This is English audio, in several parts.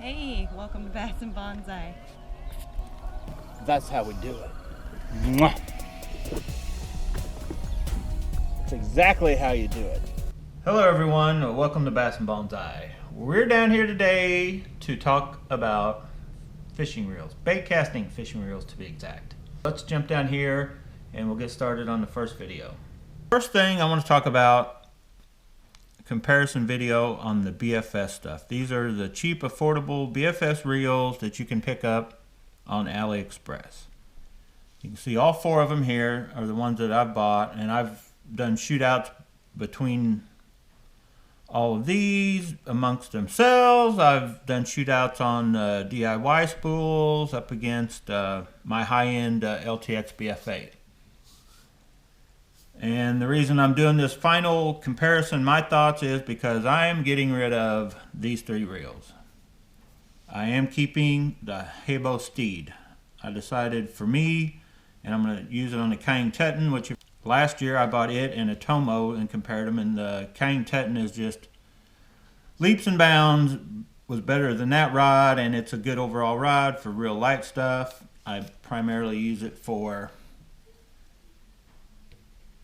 Hey, welcome to Bass and Bonsai. That's how we do it. Mwah. It's exactly how you do it. Hello everyone, welcome to Bass and Bonsai. We're down here today to talk about fishing reels, bait casting fishing reels to be exact. Let's jump down here and we'll get started on the first video. First thing I want to talk about, comparison video on the BFS stuff. These are the cheap, affordable BFS reels that you can pick up on AliExpress. You can see all four of them here are the ones that I've bought, and I've done shootouts between all of these amongst themselves. I've done shootouts on DIY spools up against my high-end LTX BF8. And the reason I'm doing this final comparison, my thoughts, is because I am getting rid of these three reels. I am keeping the Haibo Steed. I decided for me, and I'm going to use it on the Kang Teton, which last year I bought it and a Tomo and compared them, and the Kang Teton is just leaps and bounds, was better than that rod, and it's a good overall rod for real light stuff. I primarily use it for,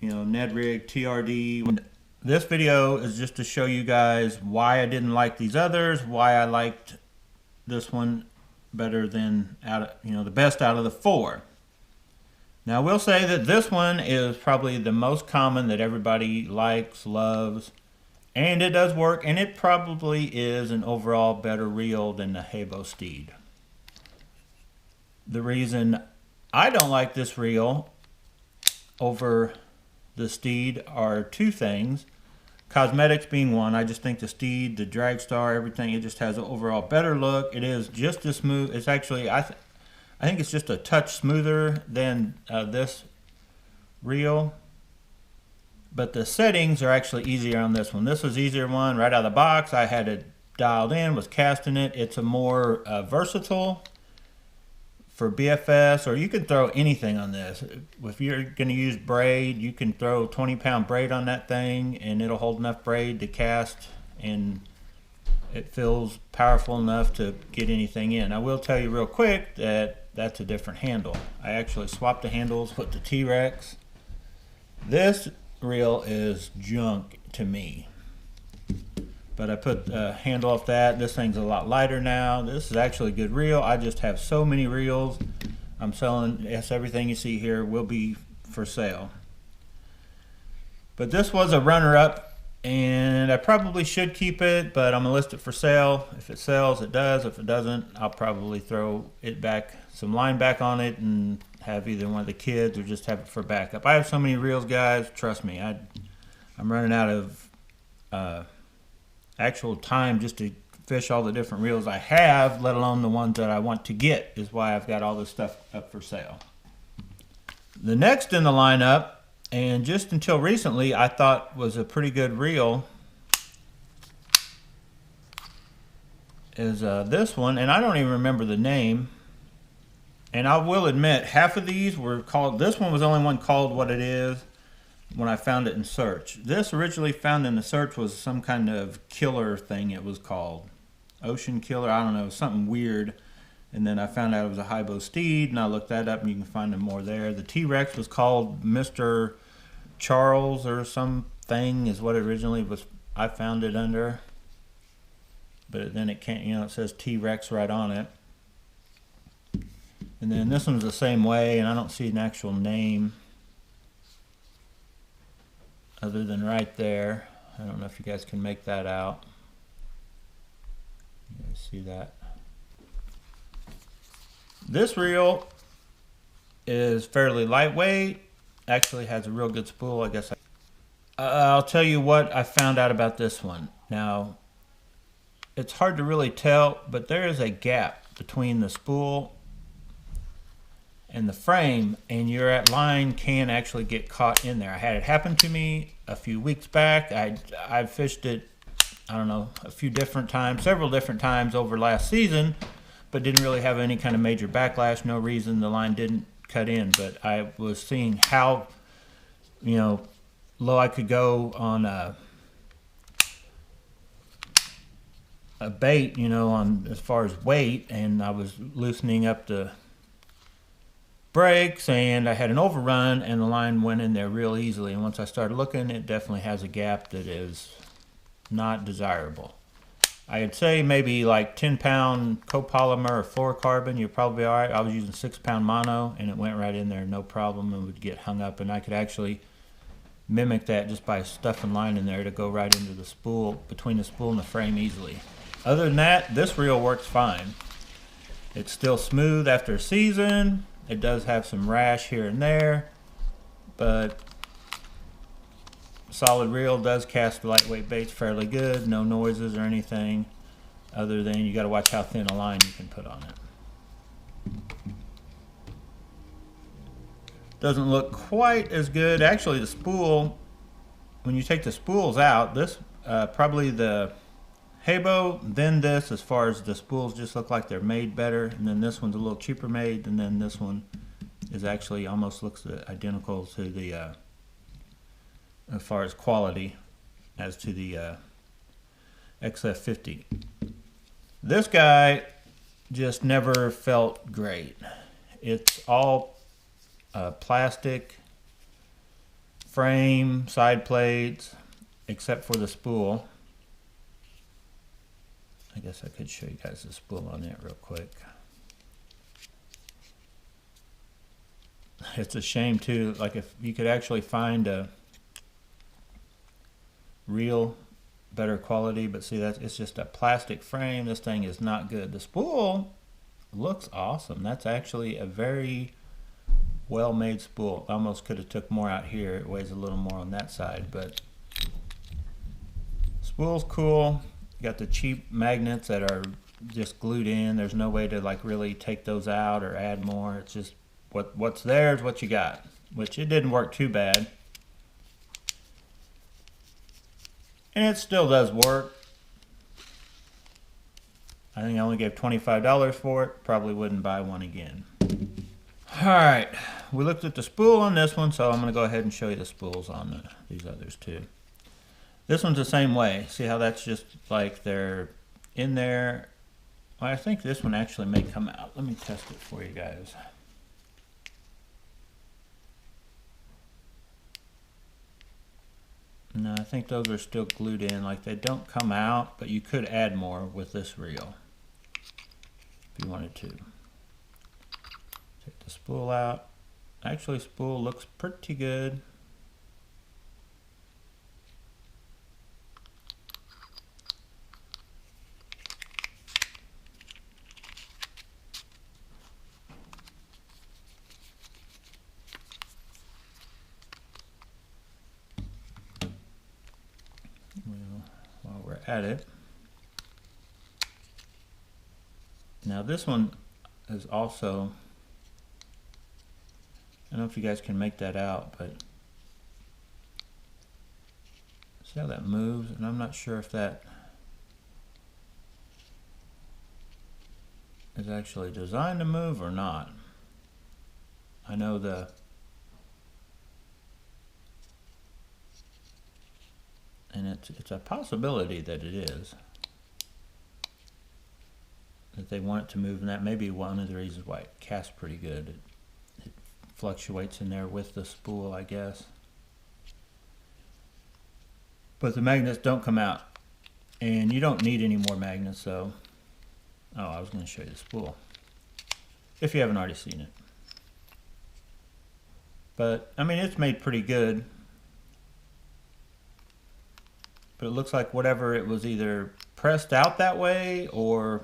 you know, Ned rig, TRD. This video is just to show you guys why I didn't like these others, why I liked this one better than the best out of the four. Now I will say that this one is probably the most common that everybody likes, loves, and it does work, and it probably is an overall better reel than the Haibo Steed. The reason I don't like this reel over the Steed are two things. Cosmetics being one. I just think the Steed, the drag star, everything, it just has an overall better look. It is just as smooth. It's actually, I think it's just a touch smoother than this reel. But the settings are actually easier on this one. This was easier one right out of the box. I had it dialed in, was casting it. It's a more versatile for BFS, or you can throw anything on this. If you're going to use braid, you can throw 20-pound braid on that thing and it'll hold enough braid to cast, and it feels powerful enough to get anything in. I will tell you real quick that that's a different handle. I actually swapped the handles with the T-Rex. This reel is junk to me, but I put the handle off that. This thing's a lot lighter now. This is actually a good reel. I just have so many reels I'm selling. Yes, everything you see here will be for sale. But this was a runner-up, and I probably should keep it, but I'm gonna list it for sale. If it sells, it does. If it doesn't, I'll probably throw it back, some line back on it, and have either one of the kids or just have it for backup. I have so many reels, guys. Trust me, I'm running out of actual time just to fish all the different reels I have, let alone the ones that I want to get, is why I've got all this stuff up for sale. The next in the lineup, and just until recently I thought was a pretty good reel, is this one, and I don't even remember the name. And I will admit, half of these were called, this one was the only one called what it is when I found it in search. This originally found in the search was some kind of killer thing it was called. Ocean killer, I don't know, something weird. And then I found out it was a Haibo Steed, and I looked that up, and you can find them more there. The T-Rex was called Mr. Charles or something is what it originally was. I found it under. But then it can't, it says T-Rex right on it. And then this one's the same way, and I don't see an actual name other than right there. I don't know if you guys can make that out. You guys see that? This reel is fairly lightweight. Actually has a real good spool, I guess. I'll tell you what I found out about this one. Now, it's hard to really tell, but there is a gap between the spool and the frame, and your line can actually get caught in there. I had it happen to me a few weeks back. I fished it, I don't know, a few different times, several different times over last season, but didn't really have any kind of major backlash. No reason the line didn't cut in, but I was seeing how, low I could go on a bait, you know, on as far as weight, and I was loosening up the brakes and I had an overrun and the line went in there real easily, and once I started looking, it definitely has a gap that is not desirable. I'd say maybe like 10-pound copolymer or fluorocarbon, you're probably alright. I was using 6-pound mono and it went right in there no problem and would get hung up, and I could actually mimic that just by stuffing line in there to go right into the spool, between the spool and the frame easily. Other than that, this reel works fine. It's still smooth after a season. It does have some rash here and there, but solid reel does cast lightweight baits fairly good. No noises or anything, other than you got to watch how thin a line you can put on it. Doesn't look quite as good. Actually, the spool, when you take the spools out, this probably the Haibo, then this, as far as the spools just look like they're made better, and then this one's a little cheaper made, and then this one is actually almost looks identical to the as far as quality as to the XF50. This guy just never felt great. It's all plastic frame, side plates, except for the spool. I guess I could show you guys the spool on it real quick. It's a shame too, like if you could actually find a real better quality, but see, that it's just a plastic frame. This thing is not good. The spool looks awesome. That's actually a very well made spool. Almost could have took more out here. It weighs a little more on that side, but spool's cool. You got the cheap magnets that are just glued in. There's no way to like really take those out or add more. It's just what's there is what you got, which it didn't work too bad. And it still does work. I think I only gave $25 for it. Probably wouldn't buy one again. Alright, we looked at the spool on this one, so I'm going to go ahead and show you the spools on these others too. This one's the same way. See how that's just like they're in there? Well, I think this one actually may come out. Let me test it for you guys. No, I think those are still glued in. Like they don't come out, but you could add more with this reel if you wanted to. Take the spool out. Actually, spool looks pretty good. While we're at it, now this one is also, I don't know if you guys can make that out, but see how that moves, and I'm not sure if that is actually designed to move or not. I know and it's a possibility that it is, that they want it to move, and that may be one of the reasons why it casts pretty good. It fluctuates in there with the spool, I guess. But the magnets don't come out, and you don't need any more magnets, so I was going to show you the spool if you haven't already seen it. But I mean, it's made pretty good. But it looks like whatever, it was either pressed out that way or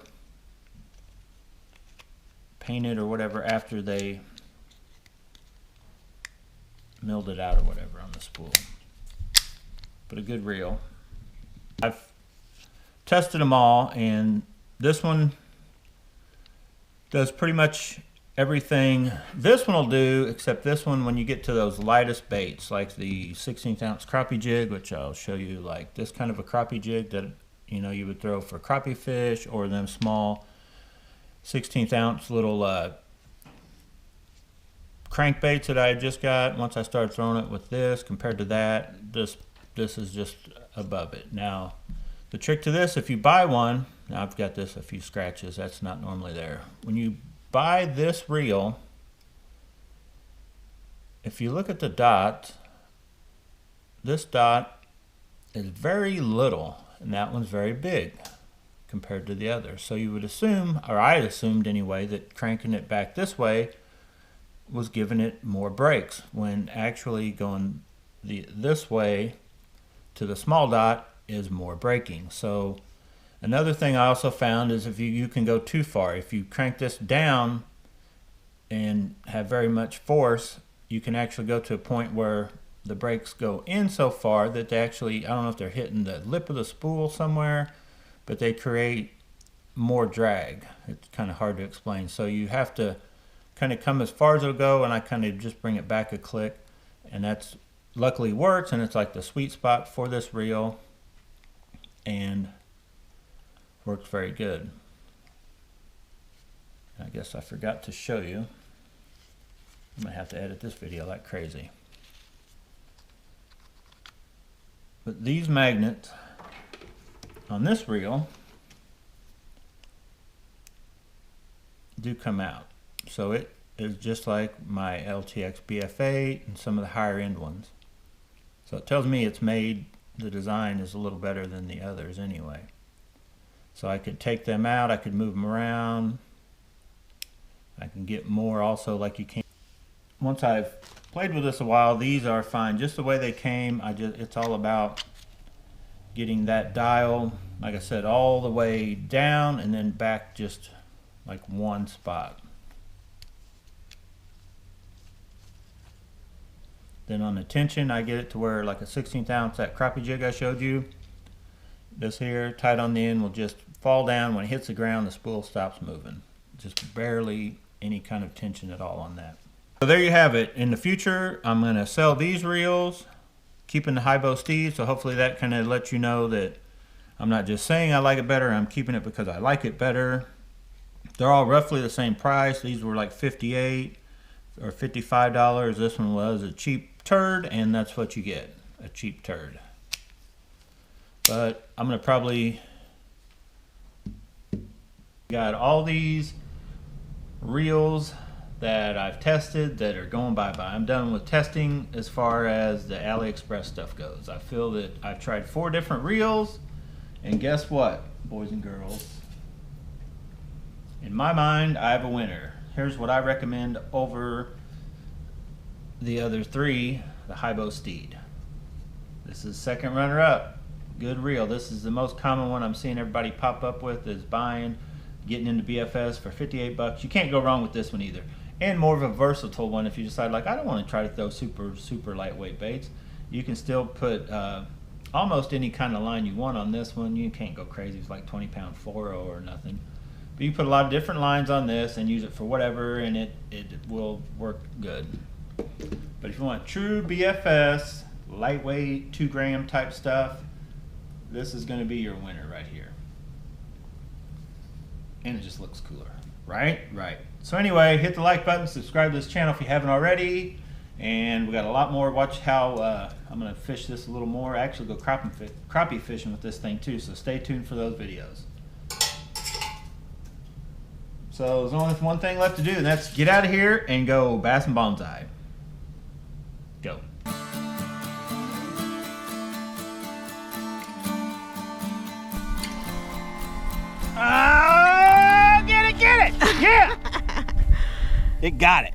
painted or whatever after they milled it out or whatever on the spool. But a good reel. I've tested them all, and this one does pretty much everything this one will do, except this one, when you get to those lightest baits like the 16th ounce crappie jig, which I'll show you, like this kind of a crappie jig that you would throw for crappie fish, or them small 16th ounce little crankbaits that I just got. Once I started throwing it with this compared to that, this is just above it. Now the trick to this, if you buy one, Now I've got this a few scratches. That's not normally there. When you buy this reel, if you look at the dot, this dot is very little, and that one's very big compared to the other. So you would assume, or I assumed anyway, that cranking it back this way was giving it more brakes, when actually going this way to the small dot is more braking. So another thing I also found is if you can go too far. If you crank this down and have very much force, you can actually go to a point where the brakes go in so far that they actually, I don't know if they're hitting the lip of the spool somewhere, but they create more drag. It's kind of hard to explain. So you have to kind of come as far as it'll go, and I kind of just bring it back a click, and that's luckily works, and it's like the sweet spot for this reel and works very good. I guess I forgot to show you. I'm gonna have to edit this video like crazy. But these magnets on this reel do come out. So it is just like my LTX BF8 and some of the higher end ones. So it tells me it's made, the design is a little better than the others anyway. So I could take them out, I could move them around. I can get more also like you can. Once I've played with this a while, these are fine just the way they came. It's all about getting that dial, like I said, all the way down and then back just like one spot. Then on the tension, I get it to where like a 16th ounce, that crappie jig I showed you, this here tight on the end will just fall down. When it hits the ground, the spool stops moving. Just barely any kind of tension at all on that. So there you have it. In the future, I'm going to sell these reels, keeping the Haibo steed. So hopefully that kind of lets you know that I'm not just saying I like it better, I'm keeping it because I like it better. They're all roughly the same price. These were like $58 or $55. This one was a cheap turd, and that's what you get, a cheap turd. But I'm going to probably got all these reels that I've tested that are going bye-bye. I'm done with testing as far as the AliExpress stuff goes. I feel that I've tried 4 different reels, and guess what, boys and girls? In my mind, I have a winner. Here's what I recommend over the other 3, the Haibo Steed. This is second runner-up. Good reel. This is the most common one I'm seeing everybody pop up with, is buying, getting into BFS for 58 bucks. You can't go wrong with this one either. And more of a versatile one if you decide, like, I don't want to try to throw super lightweight baits. You can still put almost any kind of line you want on this one. You can't go crazy. It's like 20-pound fluoro or nothing. But you put a lot of different lines on this and use it for whatever, and it will work good. But if you want true BFS, lightweight, 2-gram type stuff, this is going to be your winner right here. And it just looks cooler, right? Right. So anyway, hit the like button, subscribe to this channel if you haven't already, and we got a lot more. Watch how I'm going to fish this a little more. I actually go crappie fishing with this thing too, so stay tuned for those videos. So there's only one thing left to do, and that's get out of here and go bass and bonsai. Go. Get it! Yeah! It got it.